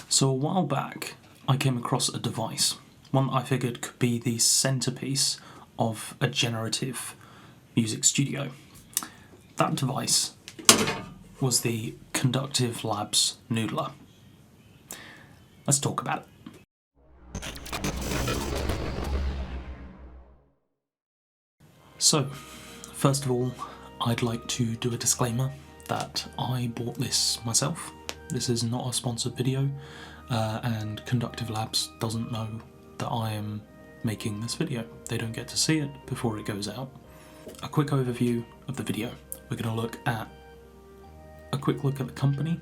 So a while back, I came across a device, one I figured could be the centerpiece of a generative music studio. That device was the Conductive Labs Noodler. Let's talk about it. So, first of all, I'd like to do a disclaimer that I bought this myself. This is not a sponsored video, and Conductive Labs doesn't know that I am making this video. They don't get to see it before it goes out. A quick overview of the video. We're going to look at a quick look at the company,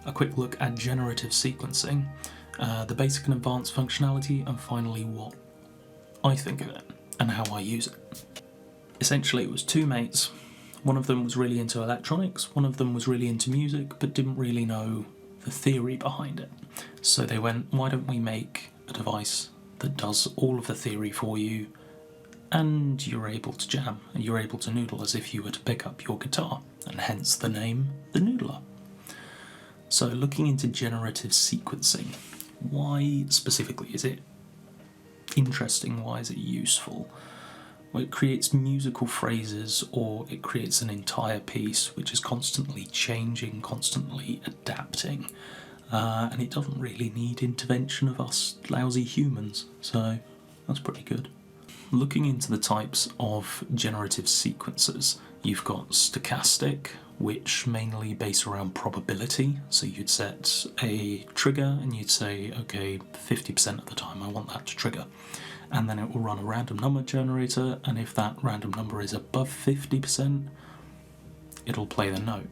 a quick look at generative sequencing, the basic and advanced functionality, and finally what I think of it and how I use it. Essentially, it was two mates. One of them was really into electronics, one of them was really into music, but didn't really know the theory behind it. So they went, why don't we make a device that does all of the theory for you, and you're able to jam, and you're able to noodle as if you were to pick up your guitar, and hence the name, the Noodler. So looking into generative sequencing, why specifically is it interesting? Why is it useful? Well, it creates musical phrases, or it creates an entire piece which is constantly changing, constantly adapting, and it doesn't really need intervention of us lousy humans, so that's pretty good. Looking into the types of generative sequencers, you've got stochastic, which mainly base around probability, so you'd set a trigger and you'd say, okay, 50% of the time I want that to trigger. And then it will run a random number generator, and if that random number is above 50%, it'll play the note.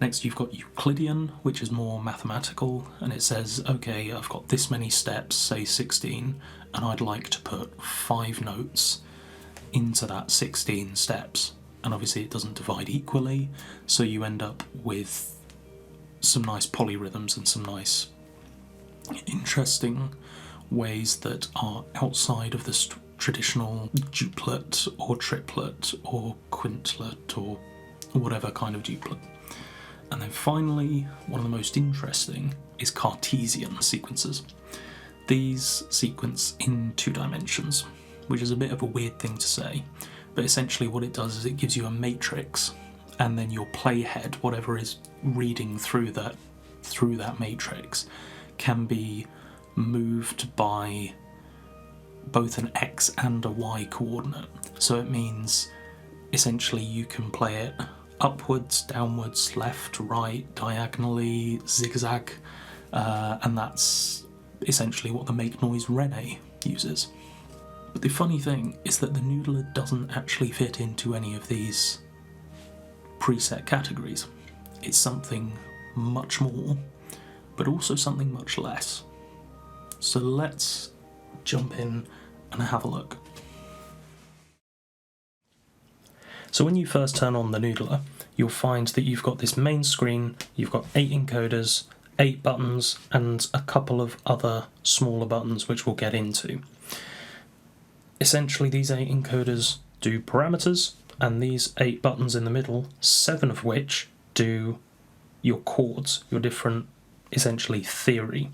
Next you've got Euclidean, which is more mathematical, and it says, okay, I've got this many steps, say 16, and I'd like to put 5 notes into that 16 steps. And obviously it doesn't divide equally, so you end up with some nice polyrhythms and some nice interesting ways that are outside of the traditional duplet or triplet or quintlet or whatever kind of duplet. And then finally, one of the most interesting is Cartesian sequencers. These sequence in 2 dimensions, which is a bit of a weird thing to say, but essentially what it does is it gives you a matrix, and then your playhead, whatever is reading through that matrix, can be moved by both an X and a Y coordinate. So it means essentially you can play it upwards, downwards, left, right, diagonally, zigzag, and that's essentially what the make noise Rene uses. But the funny thing is that the Noodler doesn't actually fit into any of these preset categories. It's something much more, but also something much less. So let's jump in and have a look. So when you first turn on the Noodler, you'll find that you've got this main screen, you've got 8 encoders, 8 buttons, and a couple of other smaller buttons which we'll get into. Essentially these 8 encoders do parameters, and these 8 buttons in the middle, 7 of which do your chords, your different, essentially, theory.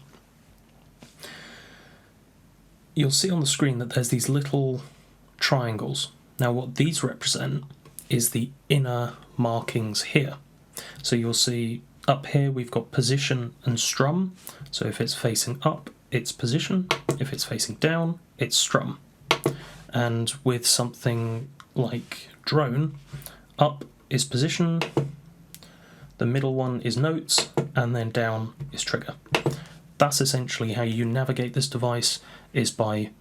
You'll see on the screen that there's these little triangles. Now what these represent is the inner markings here. So you'll see up here we've got position and strum. So if it's facing up, it's position. If it's facing down, it's strum. And with something like drone, up is position, the middle one is notes, and then down is trigger. That's essentially how you navigate this device, and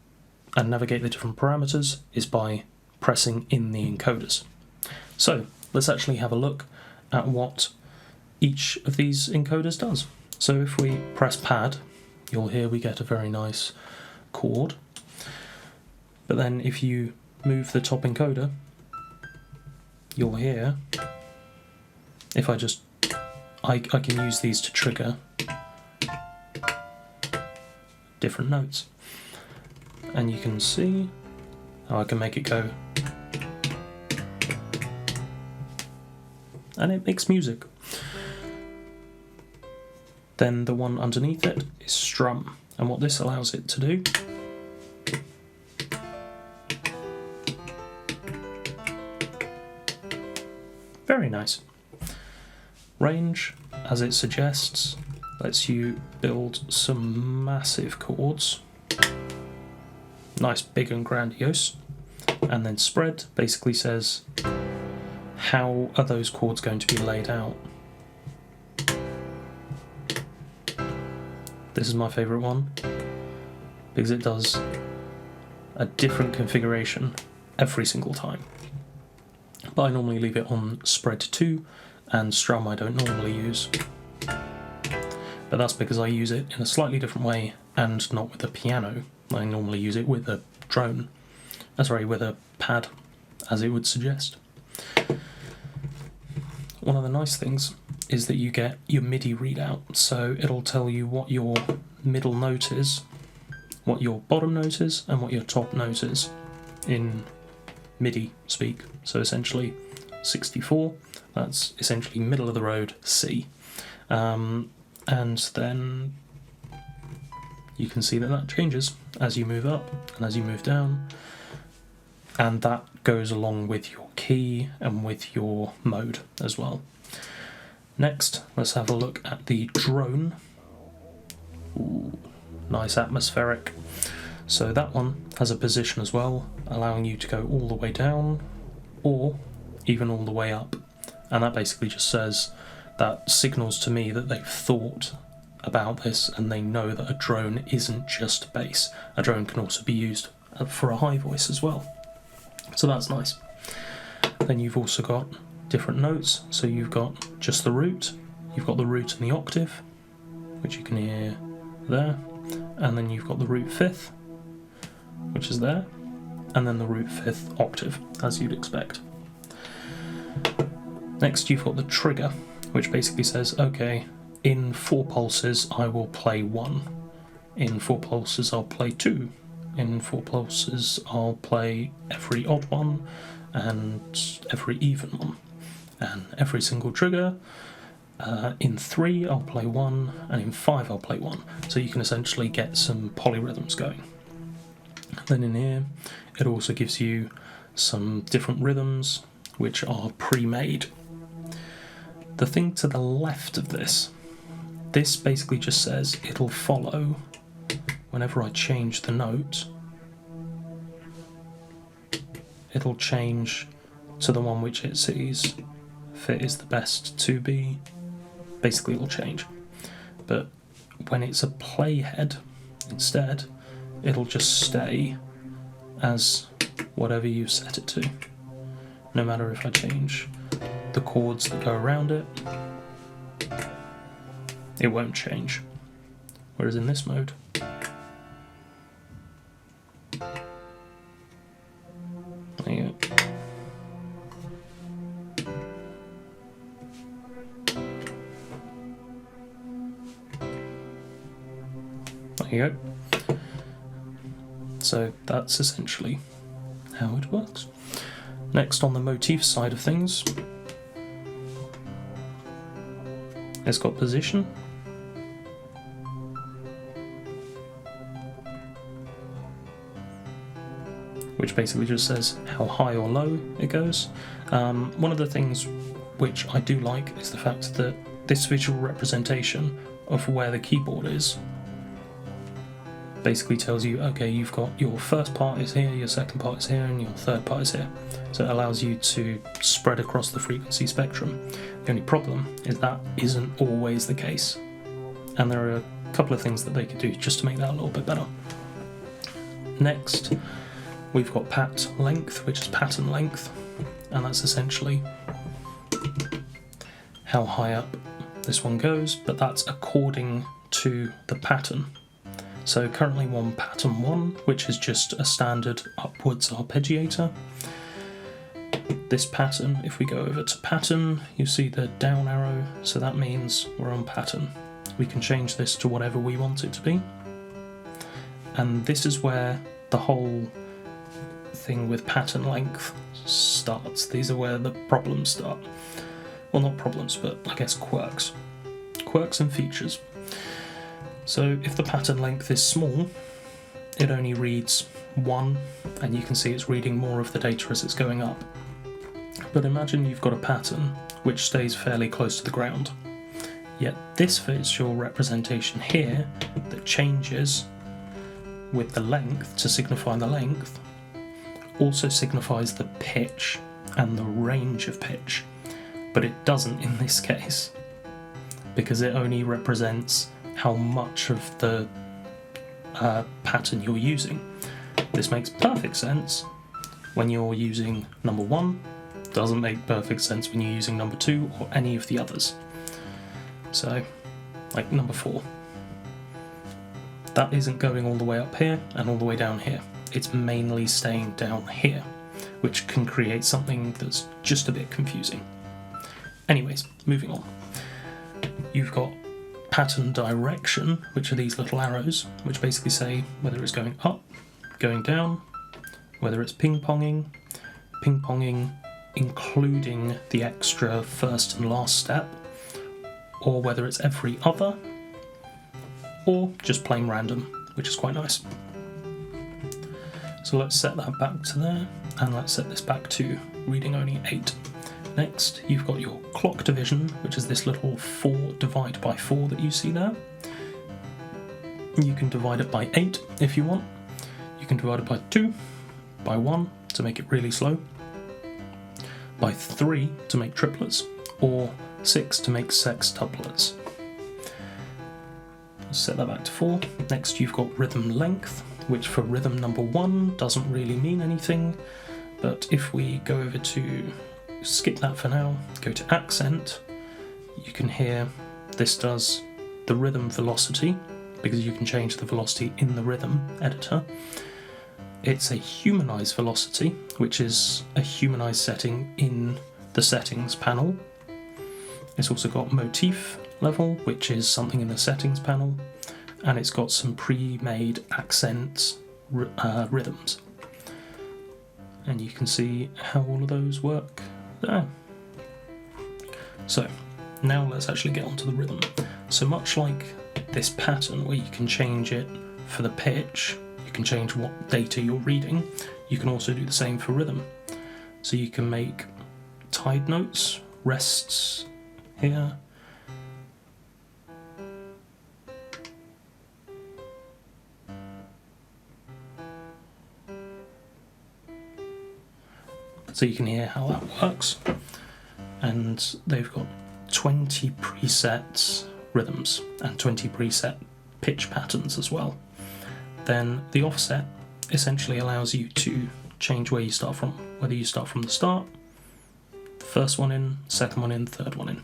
navigate the different parameters is by pressing in the encoders. So let's actually have a look at what each of these encoders does. So if we press pad, you'll hear we get a very nice chord. But then if you move the top encoder, you'll hear, if I can use these to trigger different notes. And you can see how I can make it go. And it makes music. Then the one underneath it is strum, and what this allows it to do very nice. Range, as it suggests, lets you build some massive chords. Nice, big and grandiose. And then spread basically says, how are those chords going to be laid out? This is my favourite one, because it does a different configuration every single time. But I normally leave it on spread 2, and strum I don't normally use. But that's because I use it in a slightly different way and not with a piano. I normally use it with a drone. Sorry, with a pad, as it would suggest. One of the nice things is that you get your MIDI readout, so it'll tell you what your middle note is, what your bottom note is, and what your top note is in MIDI speak. So essentially 64, that's essentially middle of the road C. And then you can see that that changes as you move up and as you move down, and that goes along with your key and with your mode as well. Next, let's have a look at the drone. Ooh, nice atmospheric. So that one has a position as well, allowing you to go all the way down or even all the way up. And that basically just says, that signals to me that they've thought about this and they know that a drone isn't just bass. A drone can also be used for a high voice as well. So that's nice. Then you've also got different notes. So you've got just the root, you've got the root and the octave, which you can hear there, and then you've got the root fifth, which is there, and then the root fifth octave, as you'd expect. Next you've got the trigger, which basically says, okay, in 4 pulses I will play 1, in 4 pulses I'll play 2, in 4 pulses I'll play every odd one and every even one, and every single trigger, in 3 I'll play 1, and in 5 I'll play 1. So you can essentially get some polyrhythms going. Then in here it also gives you some different rhythms which are pre-made. The thing to the left of this basically just says it'll follow whenever I change the note, it'll change to the one which it sees fit is the best to be. Basically it'll change. But when it's a playhead instead, it'll just stay as whatever you set it to. No matter if I change the chords that go around it, it won't change. Whereas in this mode, there you go. There you go. So that's essentially how it works. Next, on the motif side of things, it's got position, which basically just says how high or low it goes. One of the things which I do like is the fact that this visual representation of where the keyboard is basically tells you, okay, you've got your first part is here, your second part is here, and your third part is here. So it allows you to spread across the frequency spectrum. The only problem is that isn't always the case, and there are a couple of things that they could do just to make that a little bit better. Next, we've got pat length, which is pattern length, and that's essentially how high up this one goes, but that's according to the pattern. So currently we're on pattern 1, which is just a standard upwards arpeggiator. This pattern, if we go over to pattern, you see the down arrow, so that means we're on pattern. We can change this to whatever we want it to be. And this is where the whole thing with pattern length starts. These are where the problems start. Well, not problems, but I guess quirks. Quirks and features. So if the pattern length is small, it only reads 1, and you can see it's reading more of the data as it's going up. But imagine you've got a pattern which stays fairly close to the ground, yet this visual representation here that changes with the length to signify the length also signifies the pitch and the range of pitch, but it doesn't in this case, because it only represents how much of the pattern you're using. This makes perfect sense when you're using number 1, doesn't make perfect sense when you're using number 2 or any of the others. So, like number 4. That isn't going all the way up here and all the way down here. It's mainly staying down here, which can create something that's just a bit confusing. Anyways, moving on. You've got pattern direction, which are these little arrows, which basically say whether it's going up, going down, whether it's ping-ponging including the extra first and last step, or whether it's every other, or just plain random, which is quite nice. So let's set that back to there, and let's set this back to reading only 8. Next, you've got your clock division, which is this little 4 divide by 4 that you see there. You can divide it by 8 if you want. You can divide it by 2, by 1 to make it really slow, by 3 to make triplets, or 6 to make sextuplets. Set that back to 4. Next you've got rhythm length, which for rhythm number 1 doesn't really mean anything, but if we go over to, skip that for now, go to accent, you can hear this does the rhythm velocity, because you can change the velocity in the rhythm editor. It's a humanized velocity, which is a humanized setting in the settings panel. It's also got motif level, which is something in the settings panel, and it's got some pre-made accents rhythms. And you can see how all of those work there. So now let's actually get onto the rhythm. So much like this pattern where you can change it for the pitch, you can change what data you're reading, you can also do the same for rhythm. So you can make tied notes, rests here, so you can hear how that works. And they've got 20 preset rhythms and 20 preset pitch patterns as well. Then the offset essentially allows you to change where you start from, whether you start from the start, the first one in, second one in, third one in.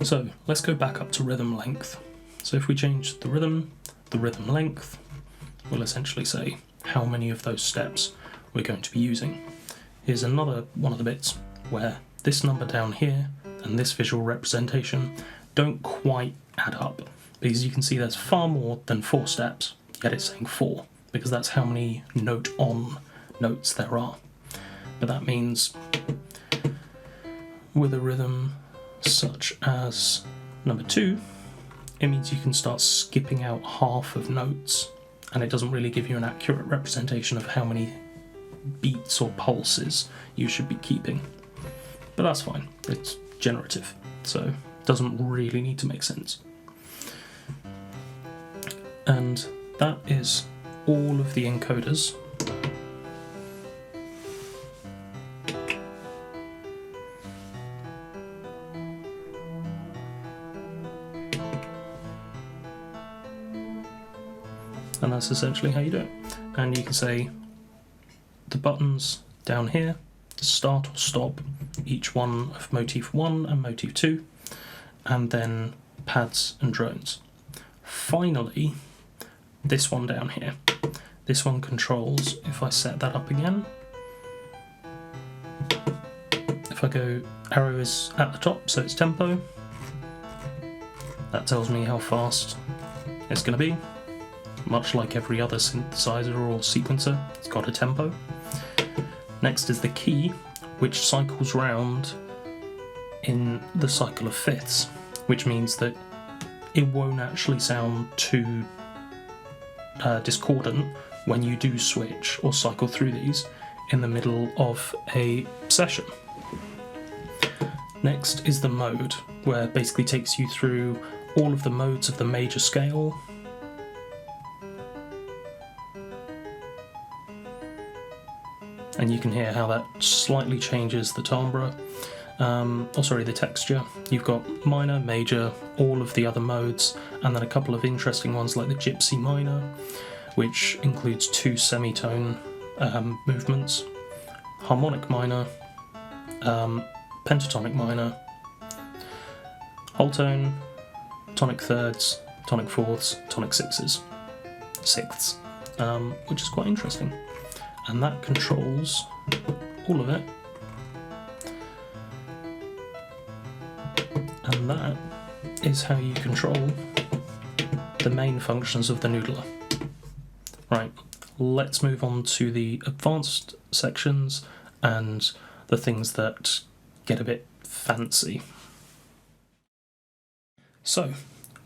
So let's go back up to rhythm length. So if we change the rhythm length will essentially say how many of those steps we're going to be using. Here's another one of the bits where this number down here and this visual representation don't quite add up, because you can see there's far more than 4 steps, yet it's saying 4, because that's how many note-on notes there are. But that means with a rhythm such as number 2, it means you can start skipping out half of notes, and it doesn't really give you an accurate representation of how many beats or pulses you should be keeping. But that's fine, it's generative, so it doesn't really need to make sense. And that is all of the encoders. And that's essentially how you do it. And you can say the buttons down here to start or stop each one of motif 1 and motif 2, and then pads and drones. Finally, this one down here. This one controls, if I set that up again, if I go, arrow is at the top, so it's tempo. That tells me how fast it's going to be. Much like every other synthesizer or sequencer, it's got a tempo. Next is the key, which cycles round in the cycle of fifths, which means that it won't actually sound too discordant when you do switch or cycle through these in the middle of a session. Next is the mode, where it basically takes you through all of the modes of the major scale. And you can hear how that slightly changes the timbre, the texture. You've got minor, major, all of the other modes, and then a couple of interesting ones like the Gypsy minor, which includes 2 semitone movements, harmonic minor, pentatonic minor, whole tone, tonic thirds, tonic fourths, tonic sixths, which is quite interesting. And that controls all of it. And that is how you control the main functions of the noodler. Right, let's move on to the advanced sections and the things that get a bit fancy. So,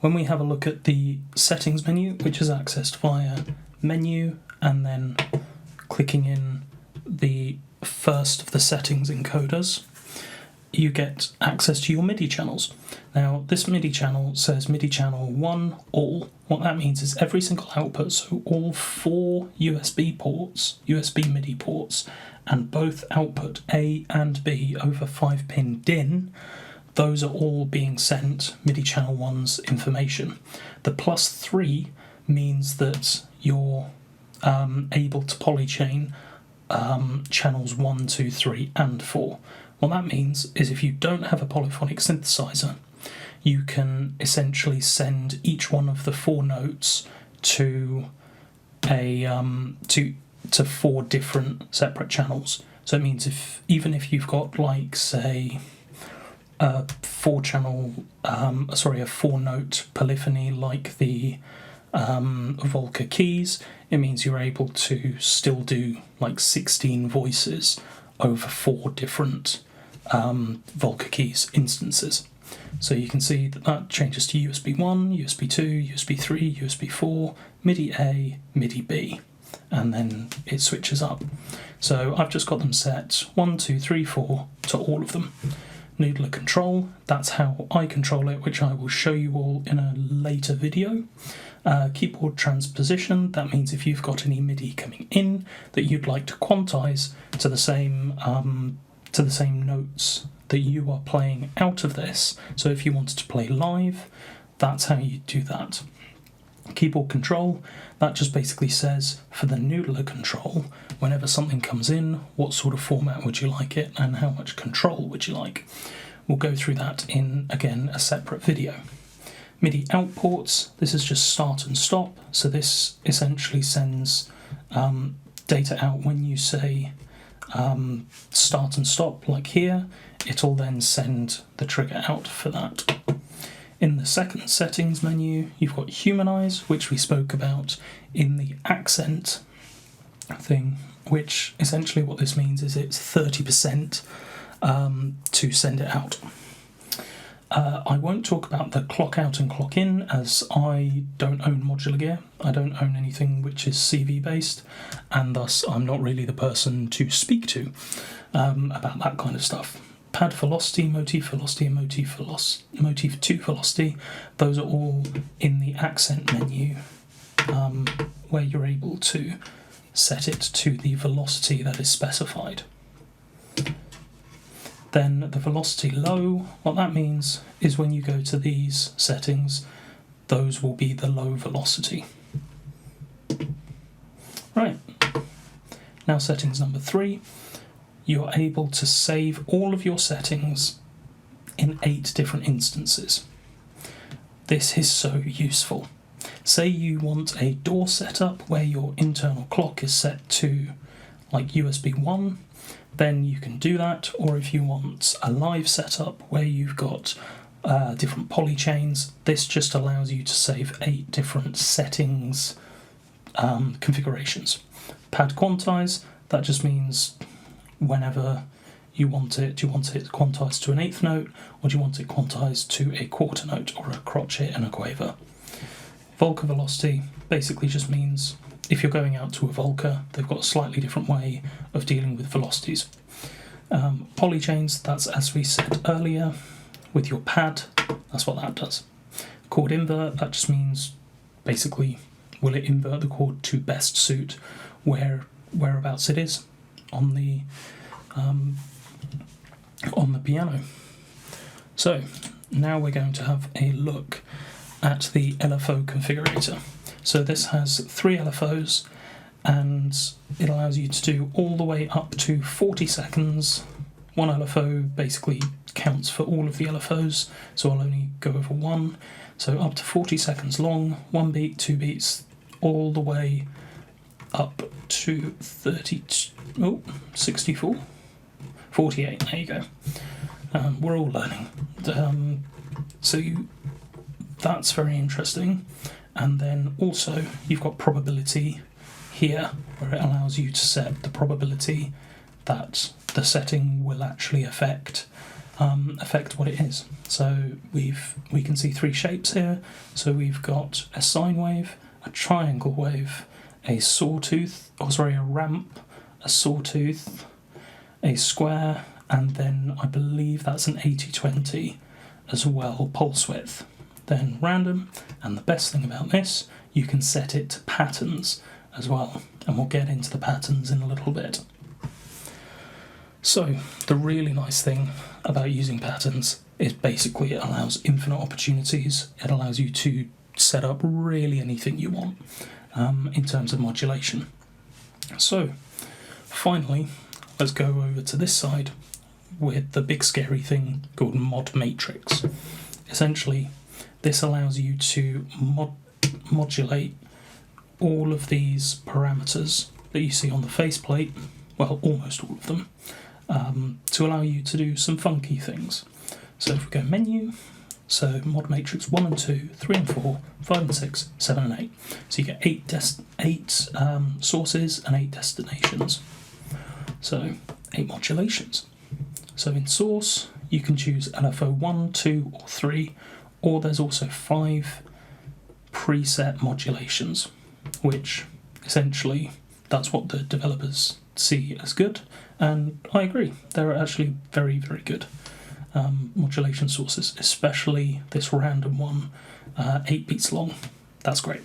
when we have a look at the settings menu, which is accessed via menu and then clicking in the first of the settings encoders, you get access to your MIDI channels. Now, this MIDI channel says MIDI channel 1 all. What that means is every single output, so all 4 USB ports, USB MIDI ports, and both output A and B over 5-pin DIN, those are all being sent MIDI channel 1's information. The +3 means that you're able to polychain channels 1, 2, 3 and 4. What that means is if you don't have a polyphonic synthesizer, you can essentially send each one of the 4 notes to a to 4 different separate channels. So it means even if you've got, like, say, a 4-note polyphony like the Volca keys, it means you're able to still do like 16 voices over 4 different Volca keys instances. So you can see that changes to USB 1, USB 2, USB 3, USB 4, MIDI A, MIDI B, and then it switches up. So I've just got them set 1, 2, 3, 4 to all of them. Noodler control, that's how I control it, which I will show you all in a later video. Keyboard transposition, that means if you've got any MIDI coming in that you'd like to quantize to the same notes that you are playing out of this. So if you wanted to play live, that's how you do that. Keyboard control, that just basically says for the noodler control, whenever something comes in, what sort of format would you like it and how much control would you like. We'll go through that in, again, a separate video. MIDI outports, this is just start and stop, so this essentially sends data out when you say start and stop, like here. It'll then send the trigger out for that. In the second settings menu, you've got humanize, which we spoke about in the accent thing, which essentially what this means is it's 30% to send it out. I won't talk about the clock out and clock in, as I don't own modular gear. I don't own anything which is CV based, and thus I'm not really the person to speak to about that kind of stuff. Pad velocity, motif velocity, and motif 2 velocity, those are all in the accent menu, where you're able to set it to the velocity that is specified. Then the velocity low, what that means is when you go to these settings, those will be the low velocity. Right, now settings number 3. You're able to save all of your settings in 8 different instances. This is so useful. Say you want a DAW setup where your internal clock is set to like USB 1, then you can do that, or if you want a live setup where you've got different polychains, this just allows you to save 8 different settings configurations. Pad quantize, that just means whenever do you want it quantized to an eighth note, or do you want it quantized to a quarter note, or a crotchet and a quaver? Volca velocity basically just means if you're going out to a Volca, they've got a slightly different way of dealing with velocities. Polychains, that's as we said earlier, with your pad, that's what that does. Chord invert, that just means basically will it invert the chord to best suit whereabouts it is on the piano. So now we're going to have a look at the LFO configurator. So this has 3 LFOs and it allows you to do all the way up to 40 seconds. One LFO basically counts for all of the LFOs, so I'll only go over one. So up to 40 seconds long, 1 beat, 2 beats, all the way up to 64, 48, there you go. We're all learning. That's very interesting. And then also you've got probability here, where it allows you to set the probability that the setting will actually affect what it is. So we can see 3 shapes here. So we've got a sine wave, a triangle wave, a ramp, a sawtooth, a square, and then I believe that's an 80-20 as well, pulse width. Then random, and the best thing about this, you can set it to patterns as well, and we'll get into the patterns in a little bit. So the really nice thing about using patterns is basically it allows infinite opportunities. It allows you to set up really anything you want in terms of modulation. So finally, let's go over to this side with the big scary thing called mod matrix. Essentially, this allows you to modulate all of these parameters that you see on the faceplate, well, almost all of them, to allow you to do some funky things. So if we go menu, so mod matrix 1 and 2, 3 and 4, 5 and 6, 7 and 8. So you get 8 sources and 8 destinations. So 8 modulations. So in source, you can choose LFO 1, 2 or 3, or there's also 5 preset modulations, which essentially that's what the developers see as good, and I agree, they're actually very, very good modulation sources, especially this random one, 8 beats long. That's great.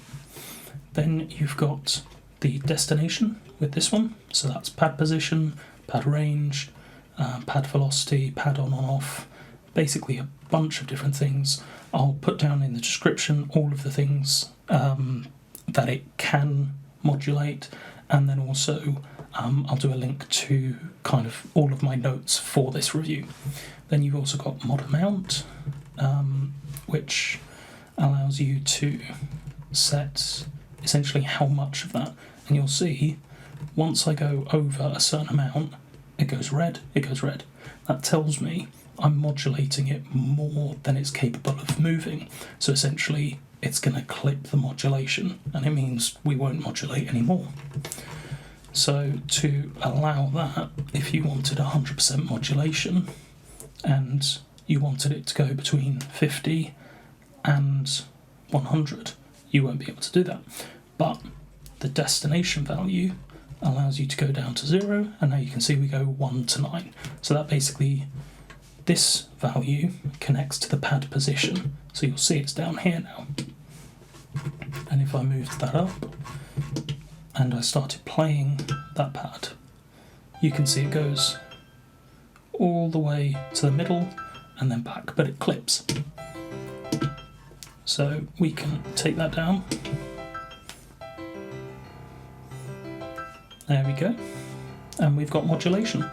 Then you've got the destination with this one, so that's pad position, pad range, pad velocity, pad on and off, basically a bunch of different things. I'll put down in the description all of the things that it can modulate, and then also I'll do a link to kind of all of my notes for this review. Then you've also got mod amount, which allows you to set essentially how much of that, and you'll see once I go over a certain amount, it goes red. That tells me I'm modulating it more than it's capable of moving. So essentially it's going to clip the modulation, and it means we won't modulate anymore. So to allow that, if you wanted 100% modulation and you wanted it to go between 50 and 100, you won't be able to do that. But the destination value allows you to go down to 0, and now you can see we go 1 to 9. So that basically, this value connects to the pad position. So you'll see it's down here now. And if I moved that up and I started playing that pad, you can see it goes all the way to the middle and then back, but it clips. So we can take that down. There we go. And we've got modulation.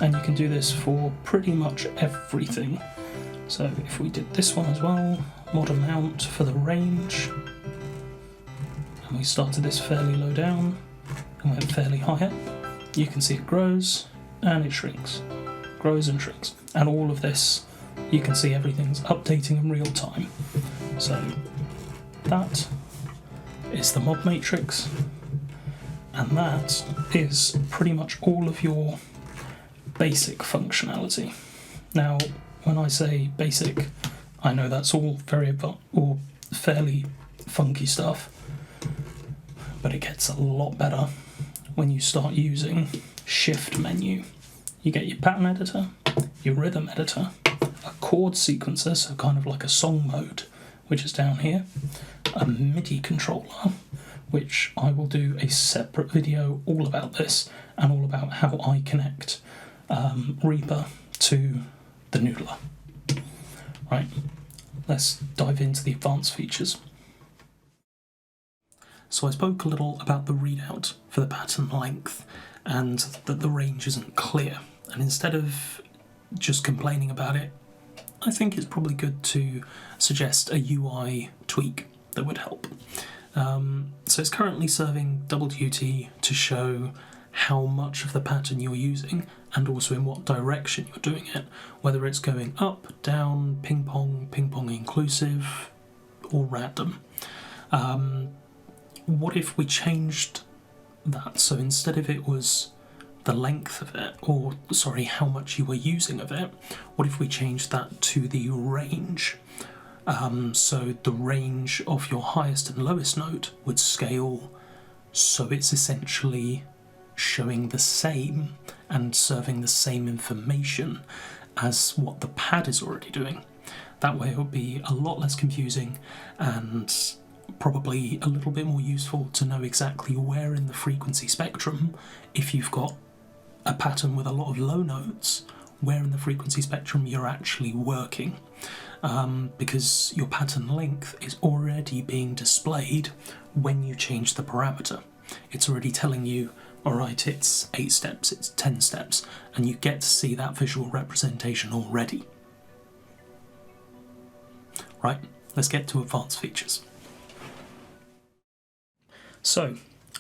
And you can do this for pretty much everything. So if we did this one as well, mod amount for the range, and we started this fairly low down and went fairly high up, you can see it grows and it shrinks, grows and shrinks. And all of this, you can see everything's updating in real time. So that is the mod matrix, and that is pretty much all of your basic functionality. Now, when I say basic, I know that's all fairly funky stuff, but it gets a lot better when you start using Shift menu. You get your pattern editor, your rhythm editor, a chord sequencer, so kind of like a song mode, which is down here, a MIDI controller, which I will do a separate video all about this, and all about how I connect Reaper to the noodler. Right, let's dive into the advanced features. So I spoke a little about the readout for the pattern length, and that the range isn't clear. And instead of just complaining about it, I think it's probably good to suggest a UI tweak that would help. So it's currently serving double duty to show how much of the pattern you're using, and also in what direction you're doing it, whether it's going up, down, ping pong inclusive, or random. What if we changed that? So instead of it was the length of it, or sorry, how much you were using of it, what if we changed that to the range? So the range of your highest and lowest note would scale so it's essentially showing the same and serving the same information as what the pad is already doing. That way it would be a lot less confusing and probably a little bit more useful to know exactly where in the frequency spectrum, if you've got a pattern with a lot of low notes, where in the frequency spectrum you're actually working. Because your pattern length is already being displayed when you change the parameter. It's already telling you, alright, it's 8 steps, it's 10 steps, and you get to see that visual representation already. Right, let's get to advanced features. So,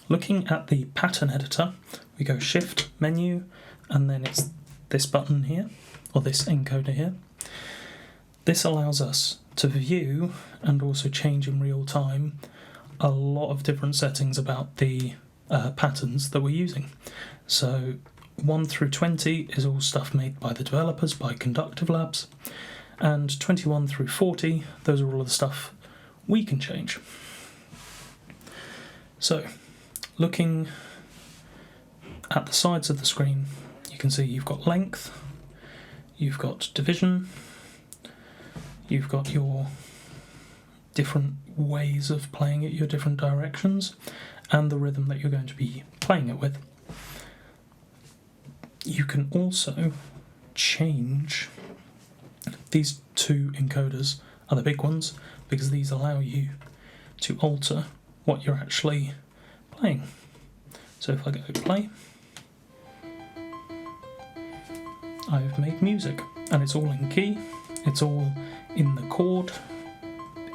looking at the pattern editor, we go Shift, Menu, and then it's this button here, or this encoder here. This allows us to view and also change in real time a lot of different settings about the patterns that we're using. So 1 through 20 is all stuff made by the developers, by Conductive Labs, and 21 through 40, those are all of the stuff we can change. So, looking at the sides of the screen, you can see you've got length, you've got division, you've got your different ways of playing it, your different directions, and the rhythm that you're going to be playing it with. You can also change, these two encoders are the big ones, because these allow you to alter what you're actually playing. So if I go play, I've made music, and it's all in key, it's all in the chord.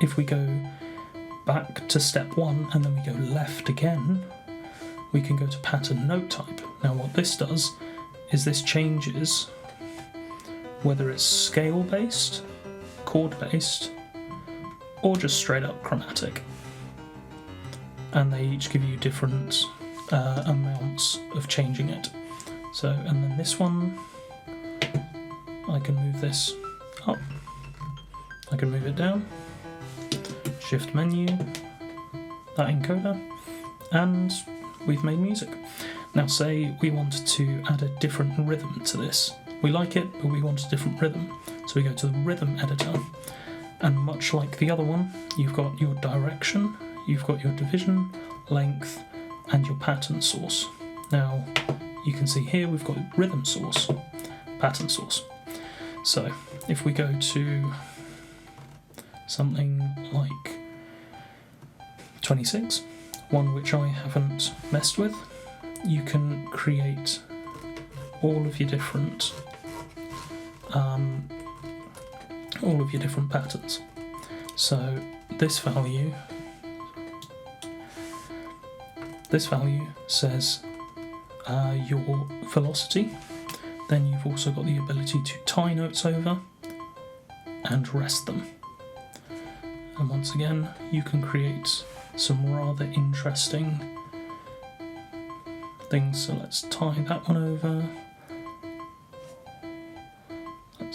If we go back to step 1 and then we go left again, we can go to pattern note type. Now what this does is this changes whether it's scale based, chord based, or just straight up chromatic. And they each give you different amounts of changing it. So, and then this one, I can move this up, I can move it down, Shift menu, that encoder, and we've made music. Now say we wanted to add a different rhythm to this. We like it, but we want a different rhythm. So we go to the rhythm editor, and much like the other one, you've got your direction, you've got your division, length, and your pattern source. Now, you can see here we've got rhythm source, pattern source. So, if we go to something like 26, one which I haven't messed with, you can create all of your different patterns. So this value says your velocity. Then you've also got the ability to tie notes over and rest them. And once again, you can create some rather interesting things. So let's tie that one over,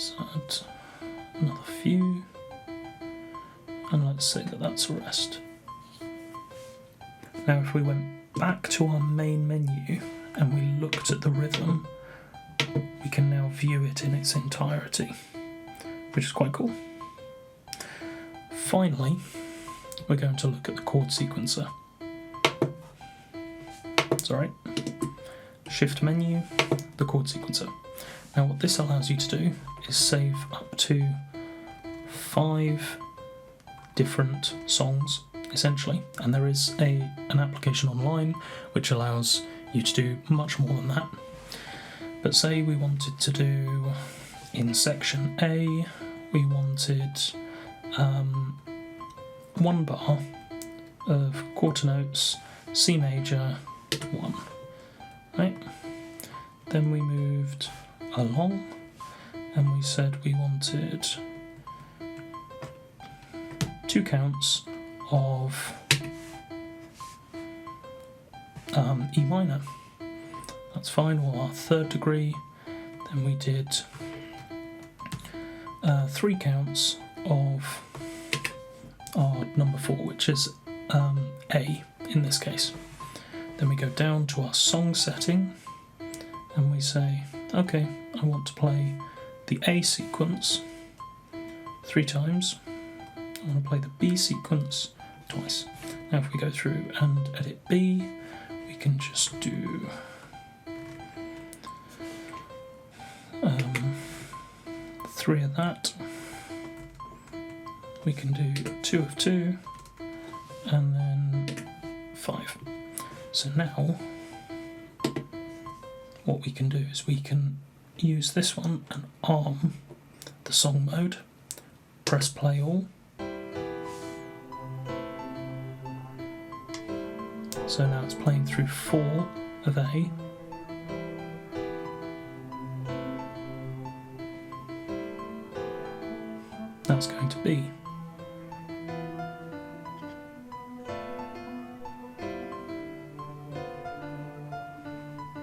Let's add another few, and let's say that that's a rest. Now if we went back to our main menu and we looked at the rhythm, we can now view it in its entirety, which is quite cool. Finally, we're going to look at the chord sequencer. Sorry, shift menu, the chord sequencer. Now what this allows you to do is save up to 5 different songs, essentially, and there is an application online which allows you to do much more than that. But say we wanted to do, in section A, we wanted 1 bar of quarter notes, C major, 1, right? Then we moved along and we said we wanted 2 counts of E minor. That's fine, or our 3rd degree. Then we did 3 counts of our number 4, which is A in this case. Then we go down to our song setting and we say, okay, I want to play the A sequence 3 times. I want to play the B sequence twice. Now if we go through and edit B, we can just do 3 of that. We can do 2 of 2 and then 5. So now what we can do is we can use this one and arm the song mode, press play all. So now it's playing through 4 of A. Now it's going to B.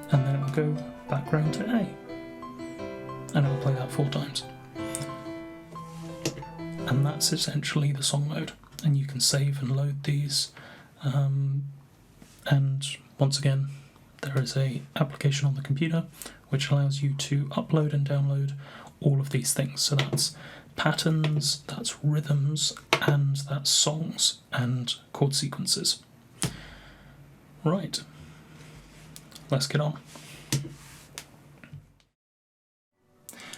And then it will go back round to A. And it will play that 4 times. And that's essentially the song mode. And you can save and load these. And once again, there is an application on the computer which allows you to upload and download all of these things. So that's patterns, that's rhythms, and that's songs and chord sequences. Right, let's get on.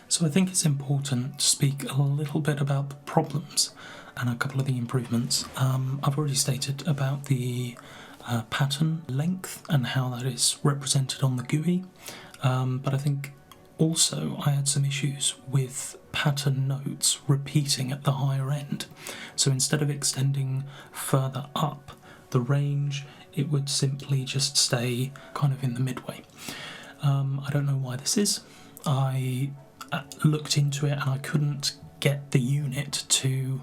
So I think it's important to speak a little bit about the problems and a couple of the improvements. I've already stated about the pattern length and how that is represented on the GUI, but I think also I had some issues with pattern notes repeating at the higher end. So instead of extending further up the range, it would simply just stay kind of in the midway. I don't know why this is. I looked into it and I couldn't get the unit to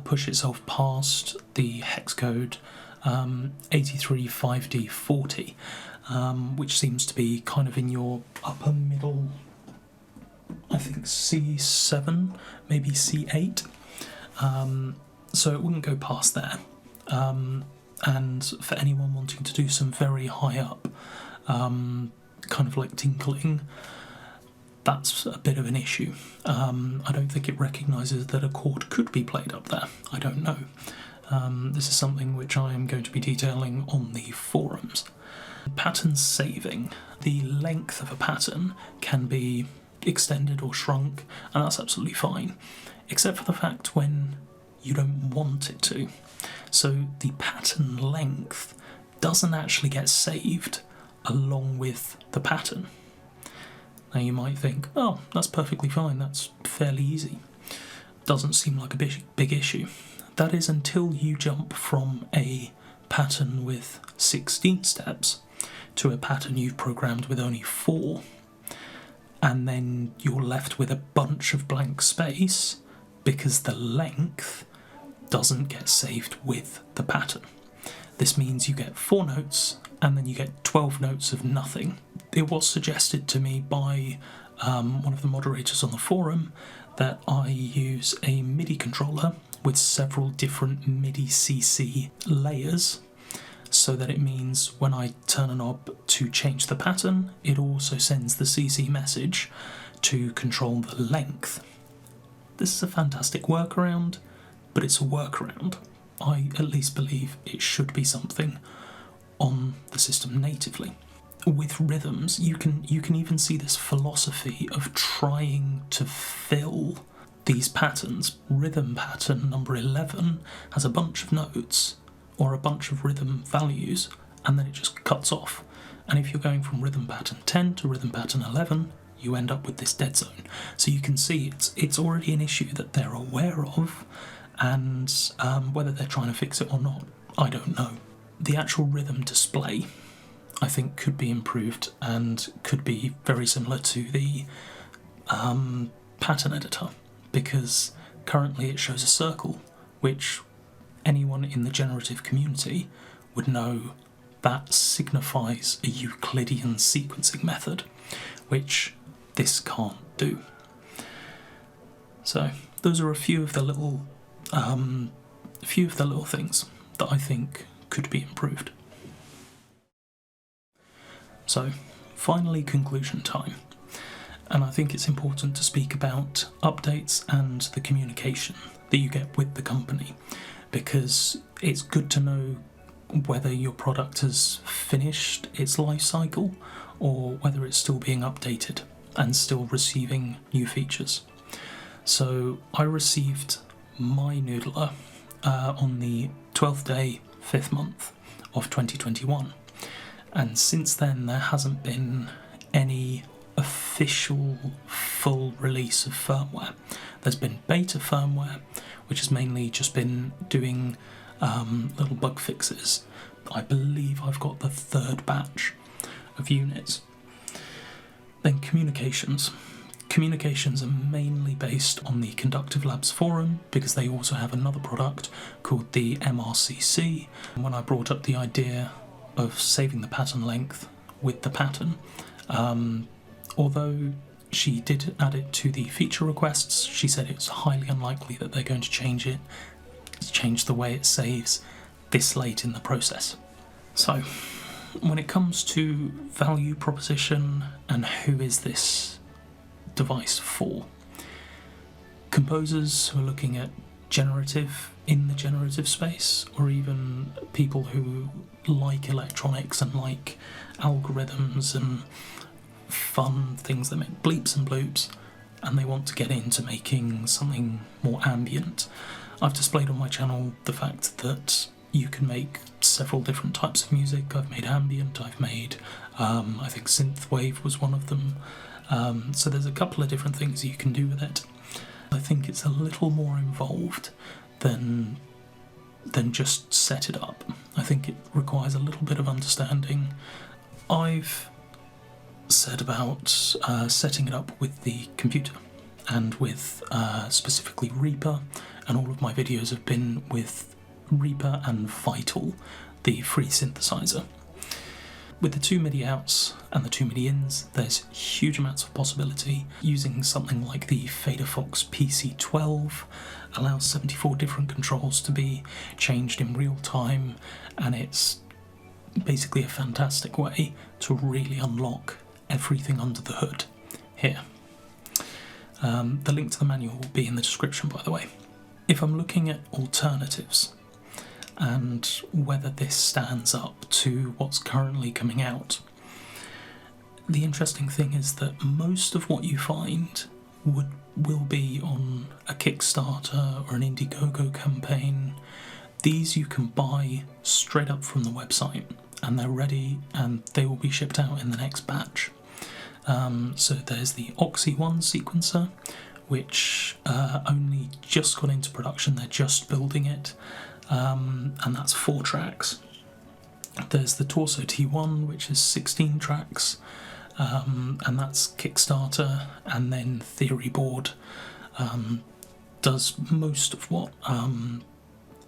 push itself past the hex code 835D40, which seems to be kind of in your upper middle, I think C7, maybe C8, so it wouldn't go past there. And for anyone wanting to do some very high up, kind of like tinkling, that's a bit of an issue. I don't think it recognises that a chord could be played up there. I don't know. This is something which I am going to be detailing on the forums. Pattern saving. The length of a pattern can be extended or shrunk, and that's absolutely fine, except for the fact when you don't want it to. So the pattern length doesn't actually get saved along with the pattern. Now you might think, oh, that's perfectly fine, that's fairly easy. Doesn't seem like a big issue. That is until you jump from a pattern with 16 steps to a pattern you've programmed with only 4, and then you're left with a bunch of blank space because the length doesn't get saved with the pattern. This means you get 4 notes and then you get 12 notes of nothing. It was suggested to me by one of the moderators on the forum that I use a MIDI controller with several different MIDI CC layers, so that it means when I turn a knob to change the pattern, it also sends the CC message to control the length. This is a fantastic workaround, but it's a workaround. I at least believe it should be something on the system natively. With rhythms, you can even see this philosophy of trying to fill these patterns. Rhythm pattern number 11 has a bunch of notes or a bunch of rhythm values, and then it just cuts off. And if you're going from rhythm pattern 10 to rhythm pattern 11, you end up with this dead zone. So you can see it's already an issue that they're aware of, and whether they're trying to fix it or not, I don't know. The actual rhythm display, I think, could be improved and could be very similar to the pattern editor, because currently it shows a circle, which anyone in the generative community would know that signifies a Euclidean sequencing method, which this can't do. So those are a few of the little things that I think could be improved. So finally, conclusion time. And I think it's important to speak about updates and the communication that you get with the company, because it's good to know whether your product has finished its life cycle or whether it's still being updated and still receiving new features. So I received my noodler on the 12th day, 5th month of 2021, and since then there hasn't been any official full release of firmware. There's been beta firmware, which has mainly just been doing little bug fixes. I believe I've got the 3rd batch of units. Then communications. Communications are mainly based on the Conductive Labs forum, because they also have another product called the MRCC. When I brought up the idea of saving the pattern length with the pattern, although she did add it to the feature requests, she said it's highly unlikely that they're going to change the way it saves this late in the process. So, when it comes to value proposition and who is this device for, composers who are looking at generative in the generative space, or even people who like electronics and like algorithms and fun things that make bleeps and bloops, and they want to get into making something more ambient. I've displayed on my channel the fact that you can make several different types of music. I've made ambient, I've made, I think synthwave was one of them. So there's a couple of different things you can do with it. I think it's a little more involved than just set it up. I think it requires a little bit of understanding. I've said about setting it up with the computer and with specifically Reaper, and all of my videos have been with Reaper and Vital, the free synthesizer. With the 2 MIDI outs and the 2 MIDI ins, there's huge amounts of possibility. Using something like the FaderFox PC12 allows 74 different controls to be changed in real time, and it's basically a fantastic way to really unlock everything under the hood here. The link to the manual will be in the description, by the way. If I'm looking at alternatives and whether this stands up to what's currently coming out, the interesting thing is that most of what you find will be on a Kickstarter or an Indiegogo campaign. These you can buy straight up from the website, and they're ready and they will be shipped out in the next batch. So there's the Oxy 1 sequencer, which only just got into production, they're just building it, and that's 4 tracks. There's the Torso T1, which is 16 tracks, and that's Kickstarter, and then Theory Board does most of what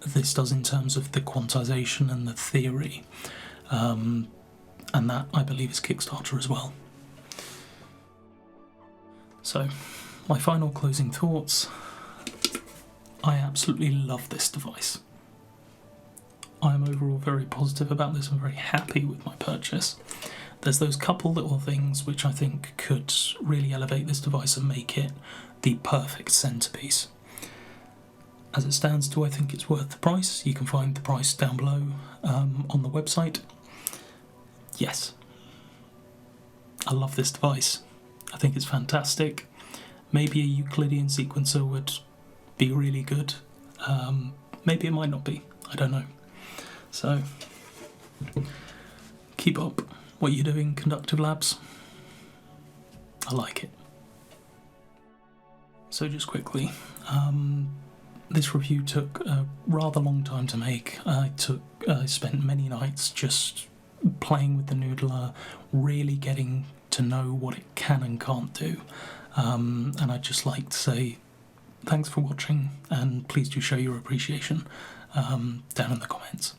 this does in terms of the quantization and the theory, and that I believe is Kickstarter as well. So, my final closing thoughts. I absolutely love this device. I am overall very positive about this and very happy with my purchase. There's those couple little things which I think could really elevate this device and make it the perfect centerpiece. As it stands, do I think it's worth the price? You can find the price down below on the website. Yes. I love this device. I think it's fantastic. Maybe a Euclidean sequencer would be really good. Maybe it might not be. I don't know. So, keep up what you're doing, Conductive Labs. I like it. So just quickly, this review took a rather long time to make. I spent many nights just playing with the noodler, really getting to know what it can and can't do. And I'd just like to say thanks for watching, and please do show your appreciation down in the comments.